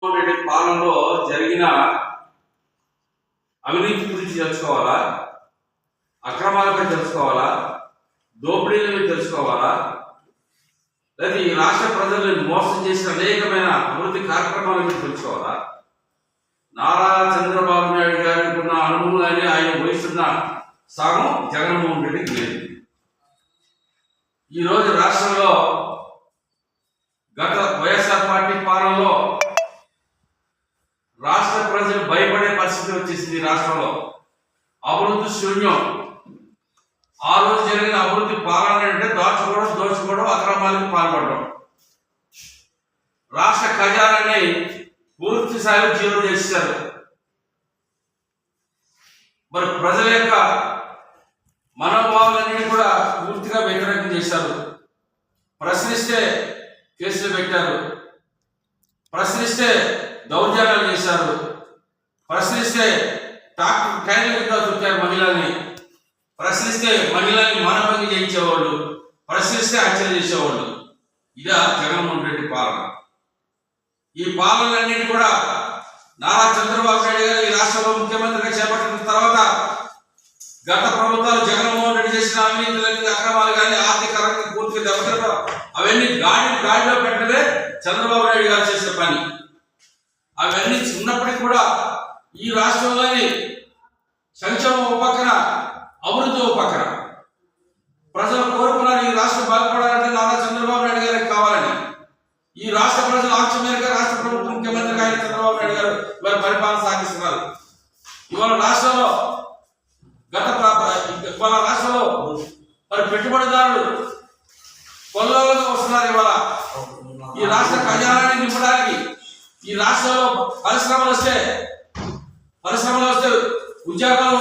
రెడ్డి పాలనలో జరిగిన అవినీతి గురించి తెలుసుకోవాలా, అక్రమాలపై తెలుసుకోవాలా, దోపిడీలపై తెలుసుకోవాలా, లేదా ఈ రాష్ట్ర ప్రజలను మోసం చేసిన అనేకమైన అభివృద్ధి కార్యక్రమాల గురించి తెలుసుకోవాలా? నారా చంద్రబాబు నాయుడు గారికి ఉన్న అనుభవాన్ని ఆయన వహిస్తున్న సగం జగన్మోహన్ రెడ్డికి లేదు. ఈరోజు రాష్ట్రంలో గత వైఎస్ఆర్ పార్టీ పాలనలో రాష్ట్ర ప్రజలు భయపడే పరిస్థితి వచ్చేసింది. రాష్ట్రంలో అభివృద్ధి శూన్యం. ఆ రోజు జరిగిన అభివృద్ధి పాలన అంటే దోచుకోవడం అక్రమాలకు పాల్పడడం, రాష్ట్ర ఖజానాన్ని పూర్తి స్థాయిలో జీరో చేశారు. మరి ప్రజల యొక్క మనోభావాలన్నీ కూడా పూర్తిగా వ్యతిరేకం చేశారు. ప్రశ్నిస్తే కేసులు పెట్టారు, ప్రశ్నిస్తే దౌర్జన్యాలు చేశారు, ప్రశ్నిస్తే ట్రైన్ల కింద చుట్టారు మహిళల్ని, ప్రశ్నిస్తే మహిళల్ని మానభంగం చేయించేవాళ్ళు, ప్రశ్నిస్తే హత్యలు చేసేవాళ్ళు. ఇదా జగన్మోహన్ రెడ్డి పాలన. ఈ పాలనలన్నింటి కూడా నారా చంద్రబాబు నాయుడు గారు ఈ రాష్ట్రంలో ముఖ్యమంత్రిగా చేపట్టిన తర్వాత గత ప్రభుత్వాలు జగన్మోహన్ రెడ్డి చేసిన అవినీతి అక్రమాలు కానీ ఆర్థిక రంగం పూర్తిగా దెబ్బతినడం అవన్నీ గాడిలో పెట్టడమే చంద్రబాబు నాయుడు గారు చేసిన పని. అవన్నీ ఉన్నప్పటికీ కూడా ఈ రాష్ట్రంలోని సంక్షేమం ఒక పక్కన, అభివృద్ధి ఒక పక్కన. ప్రజలు కోరుకున్నారు ఈ రాష్ట్రం బాగుపడాలంటే నారా చంద్రబాబు నాయుడు గారికి కావాలని. ఈ రాష్ట్ర ప్రజల ఆక్ష మేరకు రాష్ట్ర ప్రభుత్వం ముఖ్యమంత్రిగా ఆయన చంద్రబాబు నాయుడు గారు ఇవాళ పరిపాలన సాగిస్తున్నారు. ఇవాళ రాష్ట్రంలో మరి పెట్టుబడిదారులు కొల్లోలుగా వస్తున్నారు. ఇవాళ ఈ రాష్ట్ర ఖజానాన్ని నింపడానికి, ఈ రాష్ట్రంలో పరిశ్రమలు వస్తే ఉద్యోగాలు